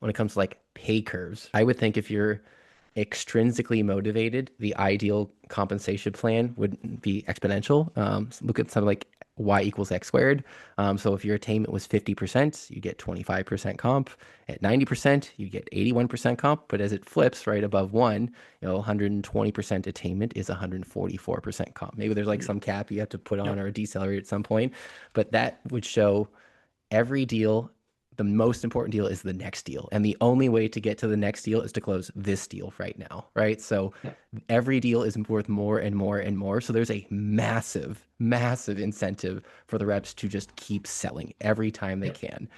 when it comes to like pay curves, I would think if you're extrinsically motivated, the ideal compensation plan would be exponential. Look at something like y equals x squared. So if your attainment was 50%, you get 25% comp. At 90%, you get 81% comp. But as it flips right above one, 120% attainment is 144% comp. Maybe there's like some cap you have to put on or a decelerator at some point, but that would show every deal, the most important deal is the next deal. And the only way to get to the next deal is to close this deal right now, right? So every deal is worth more and more and more. So there's a massive, massive incentive for the reps to just keep selling every time they can.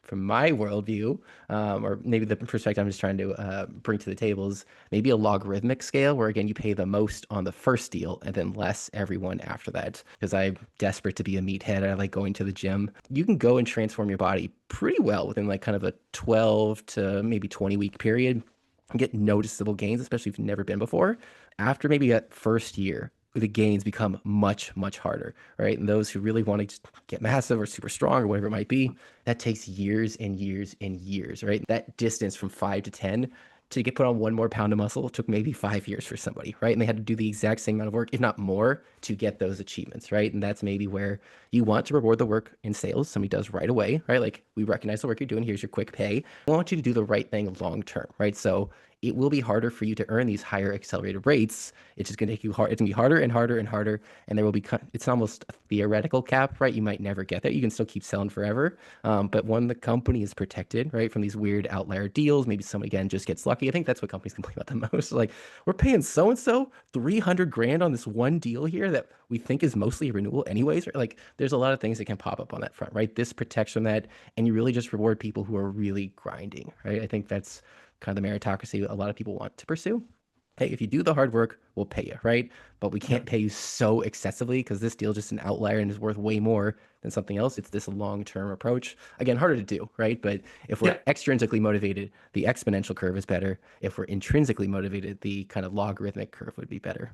From my worldview, or maybe the perspective I'm just trying to bring to the table is maybe a logarithmic scale where, again, you pay the most on the first deal and then less everyone after that. Because I'm desperate to be a meathead. I like going to the gym. You can go and transform your body pretty well within like kind of a 12 to maybe 20-week period and get noticeable gains, especially if you've never been before. After maybe that first year, the gains become much, much harder, right? And those who really want to just get massive or super strong or whatever it might be, that takes years and years and years, right? That distance from 5 to 10 to get put on 1 more pound of muscle took maybe 5 years for somebody, right? And they had to do the exact same amount of work, if not more, to get those achievements, right? And that's maybe where you want to reward the work in sales. Somebody does right away, right? Like, we recognize the work you're doing. Here's your quick pay. I want you to do the right thing long term, right? So it will be harder for you to earn these higher accelerated rates. It's just going to take you hard. It's going to be harder and harder and harder. And there will be, it's almost a theoretical cap, right? You might never get there. You can still keep selling forever. But when the company is protected, right, from these weird outlier deals, maybe somebody, again, just gets lucky. I think that's what companies complain about the most. Like, we're paying so-and-so 300 grand on this one deal here that we think is mostly a renewal anyways. Right? Like, there's a lot of things that can pop up on that front, right? This protects from that. And you really just reward people who are really grinding, right? I think that's kind of the meritocracy a lot of people want to pursue. Hey, if you do the hard work, we'll pay you, right? But we can't pay you so excessively because this deal is just an outlier and is worth way more than something else. It's this long-term approach. Again, harder to do, right? But if we're extrinsically motivated, the exponential curve is better. If we're intrinsically motivated, the kind of logarithmic curve would be better.